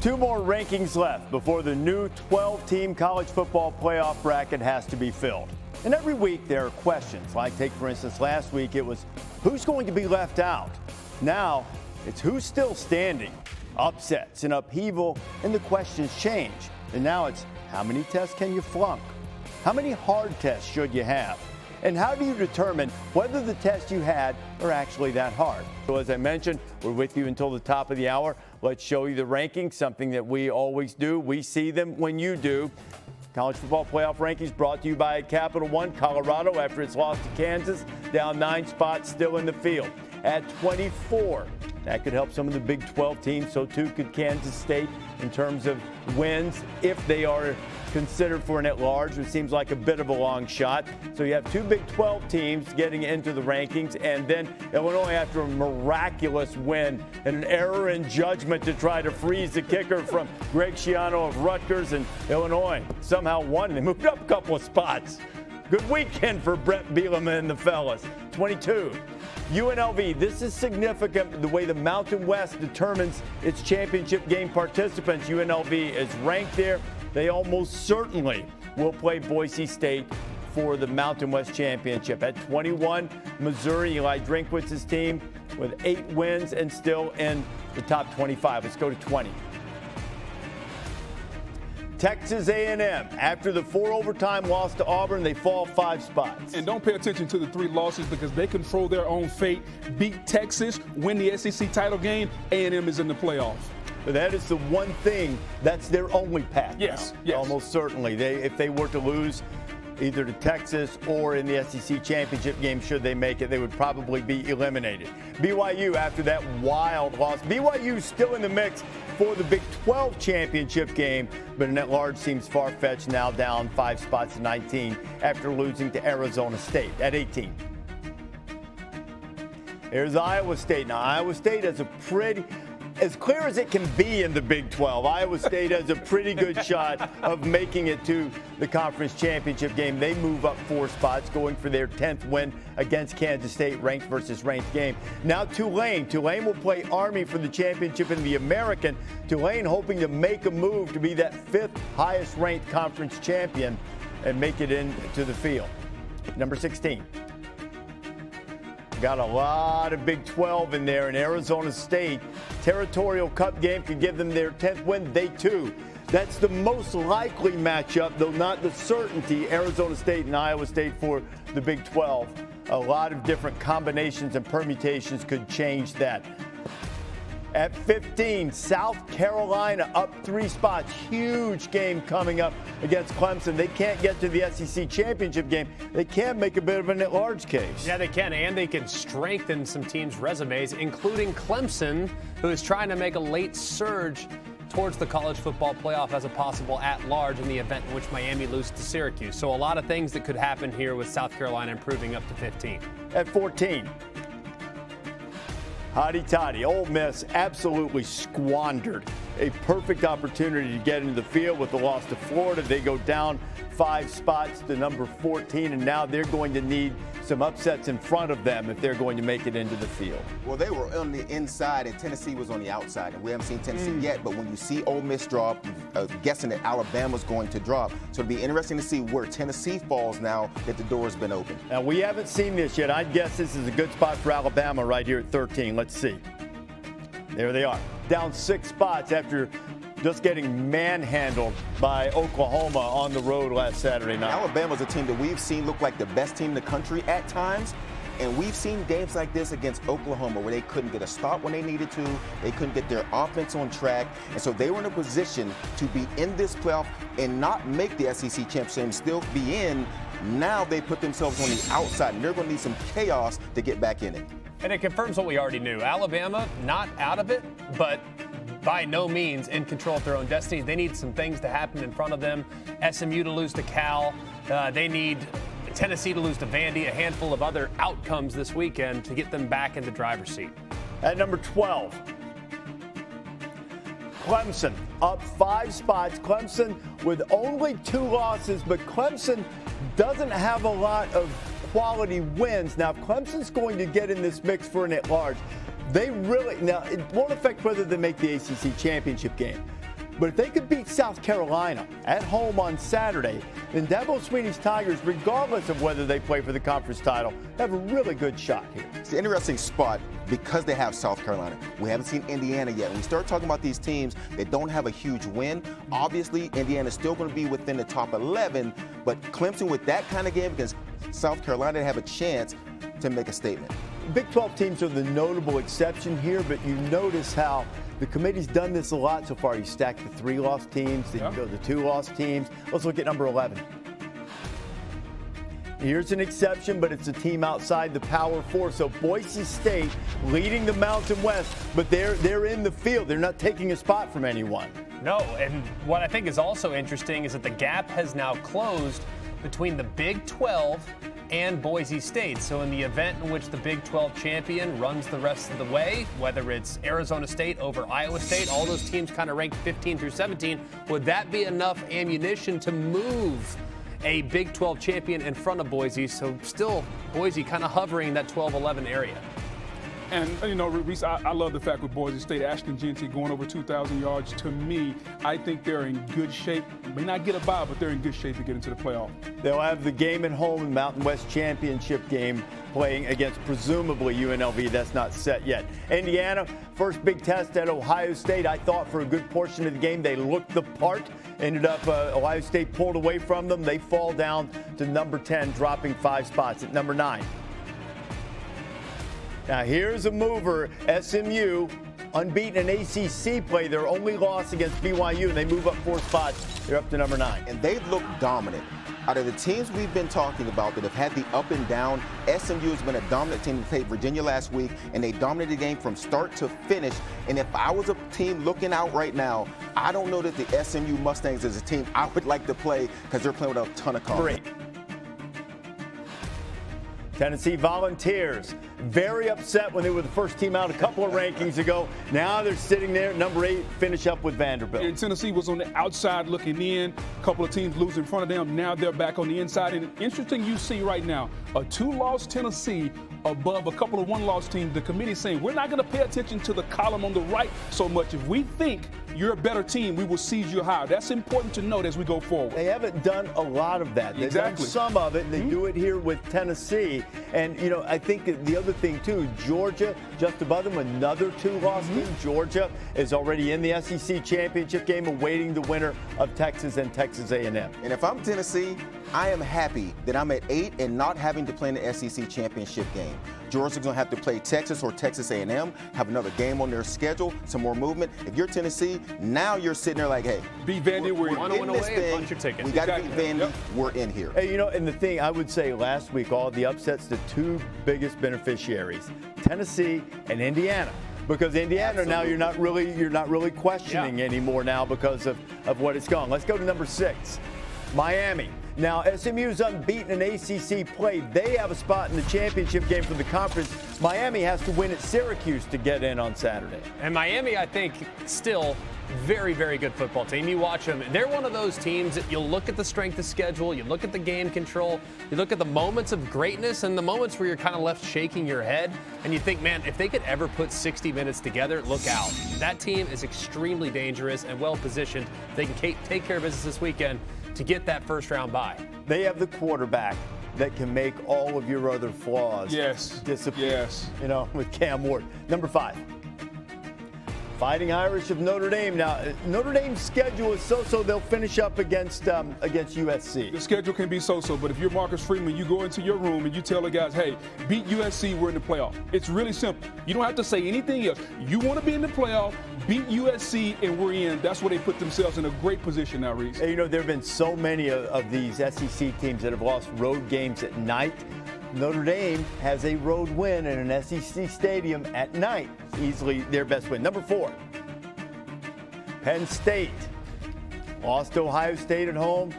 Two more rankings left before the new 12-team college football playoff bracket has to be filled. And every week there are questions, like take for instance last week it was who's going to be left out. Now it's who's still standing. Upsets and upheaval and the questions change. And now it's how many tests can you flunk? How many hard tests should you have? And how do you determine whether the tests you had are actually that hard? So as I mentioned, we're with you until the top of the hour. Let's show you the rankings, something that we always do. We see them when you do. College football playoff rankings brought to you by Capital One. Colorado, after its loss to Kansas, down 9 spots, still in the field. At 24, that could help some of the Big 12 teams. So too could Kansas State in terms of wins if they are considered for an at-large, which seems like a bit of a long shot. So you have two Big 12 teams getting into the rankings, and then Illinois, after a miraculous win and an error in judgment to try to freeze the kicker from Greg Schiano of Rutgers, and Illinois somehow won. They moved up a couple of spots. Good weekend for Brett Bielema and the fellas. 22. UNLV, this is significant the way the Mountain West determines its championship game participants. UNLV is ranked there. They almost certainly will play Boise State for the Mountain West Championship. At 21, Missouri, Eli Drinkwitz's team with 8 wins and still in the top 25. Let's go to 20. Texas A&M, after the 4 overtime loss to Auburn, they fall 5 spots. And don't pay attention to the 3 losses because they control their own fate. Beat Texas, win the SEC title game, A&M is in the playoff. But that is the one thing, that's their only path. Yes, now. yes. Almost certainly. If they were to lose either to Texas or in the SEC championship game, should they make it, they would probably be eliminated. BYU, after that wild loss, BYU still in the mix for the Big 12 championship game, but an at-large seems far-fetched, now down 5 spots to 19 after losing to Arizona State at 18. Here's Iowa State. Now, Iowa State has a pretty, as clear as it can be in the Big 12, Iowa State has a pretty good shot of making it to the conference championship game. They move up 4 spots, going for their 10th win against Kansas State, ranked versus ranked game. Now Tulane. Tulane will play Army for the championship in the American. Tulane hoping to make a move to be that 5th highest ranked conference champion and make it into the field. Number 16. Got a lot of Big 12 in there, and Arizona State. Territorial Cup game could give them their 10th win. They too. That's the most likely matchup, though not the certainty. Arizona State and Iowa State for the Big 12. A lot of different combinations and permutations could change that. At 15, South Carolina up 3 spots. Huge game coming up against Clemson. They can't get to the SEC championship game. They can make a bit of an at-large case. Yeah, they can, and they can strengthen some teams' resumes, including Clemson, who is trying to make a late surge towards the college football playoff as a possible at-large in the event in which Miami loses to Syracuse. So a lot of things that could happen here with South Carolina improving up to 15. At 14. Hotty toddy, Ole Miss absolutely squandered a perfect opportunity to get into the field with the loss to Florida. They go down 5 spots to number 14, and now they're going to need some upsets in front of them if they're going to make it into the field. Well, they were on the inside, and Tennessee was on the outside, and we haven't seen Tennessee yet. But when you see Ole Miss drop, guessing that Alabama's going to drop, so it'll be interesting to see where Tennessee falls now that the door has been opened. Now, we haven't seen this yet. I'd guess this is a good spot for Alabama right here at 13. Let's see. There they are, down 6 spots after just getting manhandled by Oklahoma on the road last Saturday night. Alabama's a team that we've seen look like the best team in the country at times. And we've seen games like this against Oklahoma where they couldn't get a stop when they needed to. They couldn't get their offense on track. And so they were in a position to be in this playoff and not make the SEC championship and still be in. Now they put themselves on the outside, and they're going to need some chaos to get back in it. And it confirms what we already knew. Alabama, not out of it, but by no means in control of their own destiny. They need some things to happen in front of them. SMU to lose to Cal. They need Tennessee to lose to Vandy, a handful of other outcomes this weekend to get them back in the driver's seat. At number 12, Clemson up 5 spots. Clemson with only 2 losses, but Clemson doesn't have a lot of quality wins. Now, if Clemson's going to get in this mix for an at-large, they really, now it won't affect whether they make the ACC championship game, But if they could beat South Carolina at home on Saturday, then Dabo Swinney's Tigers, regardless of whether they play for the conference title, have a really good shot here. It's an interesting spot because they have South Carolina. We haven't seen Indiana yet. When we start talking about these teams that don't have a huge win, obviously Indiana's still going to be within the top 11, but Clemson with that kind of game against South Carolina have a chance to make a statement. Big 12 teams are the notable exception here, but you notice how the committee's done this a lot so far. You stack the 3-loss teams, then you go the 2-loss teams. Let's look at number 11. Here's an exception, but it's a team outside the Power 4. So Boise State leading the Mountain West, but they're in the field. They're not taking a spot from anyone. No, and what I think is also interesting is that the gap has now closed between the Big 12 and Boise State. So in the event in which the Big 12 champion runs the rest of the way, whether it's Arizona State over Iowa State, all those teams kind of ranked 15 through 17, would that be enough ammunition to move a Big 12 champion in front of Boise? So still Boise kind of hovering in that 12-11 area. And, you know, Rece, I love the fact with Boise State, Ashton Jeanty going over 2,000 yards. To me, I think they're in good shape. May not get a bye, but they're in good shape to get into the playoff. They'll have the game at home in Mountain West Championship game playing against presumably UNLV. That's not set yet. Indiana, first big test at Ohio State. I thought for a good portion of the game they looked the part. Ended up Ohio State pulled away from them. They fall down to number 10, dropping 5 spots at number 9. Now here's a mover, SMU, unbeaten in ACC play. Their only loss against BYU, and they move up 4 spots. They're up to number 9. And they've looked dominant. Out of the teams we've been talking about that have had the up and down, SMU has been a dominant team. They played Virginia last week, and they dominated the game from start to finish. And if I was a team looking out right now, I don't know that the SMU Mustangs is a team I would like to play because they're playing with a ton of confidence. Great. Tennessee Volunteers, very upset when they were the first team out a couple of rankings ago. Now they're sitting there at number 8, finish up with Vanderbilt. And Tennessee was on the outside looking in. A couple of teams losing in front of them. Now they're back on the inside. And interesting you see right now, a 2-loss Tennessee above a couple of 1-loss teams. The committee saying we're not going to pay attention to the column on the right so much. If we think you're a better team, we will seize you higher. That's important to note as we go forward. They haven't done a lot of that. They've done some of it, and they do it here with Tennessee. And, you know, I think the other thing, too, Georgia, just above them, another 2-loss team. Georgia is already in the SEC championship game, awaiting the winner of Texas and Texas A&M. And if I'm Tennessee, I am happy that I'm at 8 and not having to play in the SEC championship game. Georgia's going to have to play Texas or Texas A&M, have another game on their schedule, some more movement. If you're Tennessee, now you're sitting there like, hey, beat Vandy, we're in this thing. Punch your ticket. We got to beat Vandy. We're in here. Hey, you know, and the thing I would say last week, all the upsets, the 2 biggest beneficiaries, Tennessee and Indiana. Because Indiana now you're not really questioning anymore now because of what it's gone. Let's go to number 6, Miami. Now, SMU's unbeaten in ACC play. They have a spot in the championship game for the conference. Miami has to win at Syracuse to get in on Saturday. And Miami, I think, still very, very good football team. You watch them. They're one of those teams that you'll look at the strength of schedule, you look at the game control, you look at the moments of greatness and the moments where you're kind of left shaking your head, and you think, man, if they could ever put 60 minutes together, look out. That team is extremely dangerous and well-positioned. They can take care of business this weekend to get that first-round bye. They have the quarterback that can make all of your other flaws disappear. Yes. You know, with Cam Ward. Number 5. Fighting Irish of Notre Dame. Now, Notre Dame's schedule is so-so. They'll finish up against USC. The schedule can be so-so, but if you're Marcus Freeman, you go into your room and you tell the guys, hey, beat USC, we're in the playoff. It's really simple. You don't have to say anything else. You want to be in the playoff, beat USC, and we're in. That's where they put themselves in a great position now, Rece. Hey, you know, there have been so many of these SEC teams that have lost road games at night. Notre Dame has a road win in an SEC stadium at night. Easily their best win. Number 4, Penn State. Lost to Ohio State at home.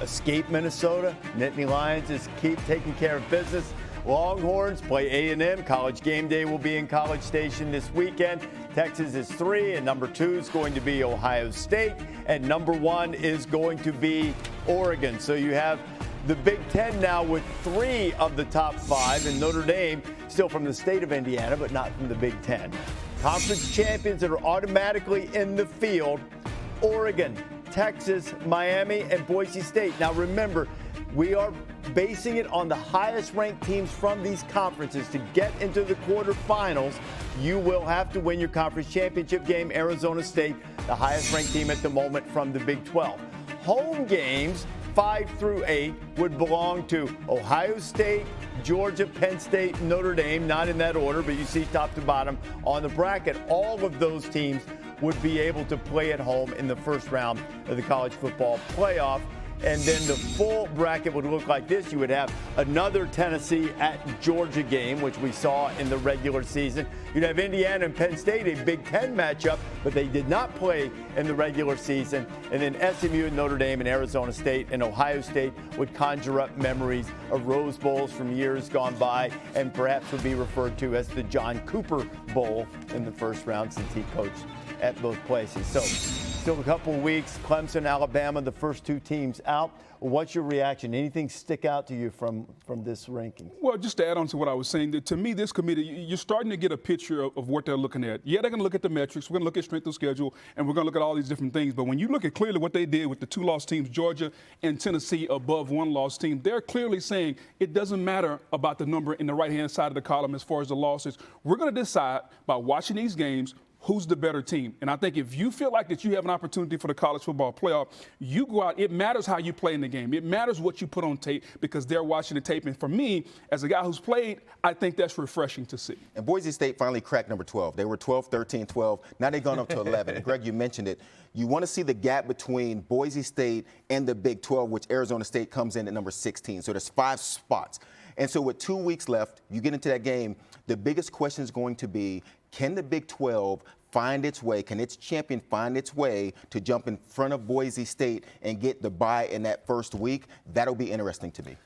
Escaped Minnesota. Nittany Lions is keep taking care of business. Longhorns play A&M. College game day will be in College Station this weekend. Texas is 3, and number 2 is going to be Ohio State, and number 1 is going to be Oregon. So you have the Big Ten now with 3 of the top 5, and Notre Dame still from the state of Indiana, but not from the Big Ten. Conference champions that are automatically in the field. Oregon, Texas, Miami, and Boise State. Now remember, we are basing it on the highest ranked teams from these conferences. To get into the quarterfinals, you will have to win your conference championship game. Arizona State, the highest ranked team at the moment from the Big 12. Home games, 5 through 8, would belong to Ohio State, Georgia, Penn State, Notre Dame, not in that order, but you see top to bottom on the bracket. All of those teams would be able to play at home in the first round of the college football playoff. And then the full bracket would look like this. You would have another Tennessee at Georgia game, which we saw in the regular season. You'd have Indiana and Penn State, a Big Ten matchup, but they did not play in the regular season. And then SMU and Notre Dame and Arizona State and Ohio State would conjure up memories of Rose Bowls from years gone by, and perhaps would be referred to as the John Cooper Bowl in the first round, since he coached at both places. So still a couple of weeks. Clemson, Alabama, the first two teams out. What's your reaction? Anything stick out to you from this ranking? Well, just to add on to what I was saying, to me, this committee, you're starting to get a picture of what they're looking at. Yeah, they're going to look at the metrics. We're going to look at strength of schedule, and we're going to look at all these different things. But when you look at clearly what they did with the 2-loss teams, Georgia and Tennessee above 1-loss team, they're clearly saying it doesn't matter about the number in the right-hand side of the column as far as the losses. We're going to decide by watching these games who's the better team. And I think if you feel like that you have an opportunity for the college football playoff, you go out. It matters how you play in the game. It matters what you put on tape, because they're watching the tape. And for me, as a guy who's played, I think that's refreshing to see. And Boise State finally cracked number 12. They were 12, 13, 12. Now they've gone up to 11. And Greg, you mentioned it. You want to see the gap between Boise State and the Big 12, which Arizona State comes in at number 16. So there's 5 spots. And so with 2 weeks left, you get into that game, the biggest question is going to be, can the Big 12 find its way, can its champion find its way to jump in front of Boise State and get the bye in that first week? That'll be interesting to me.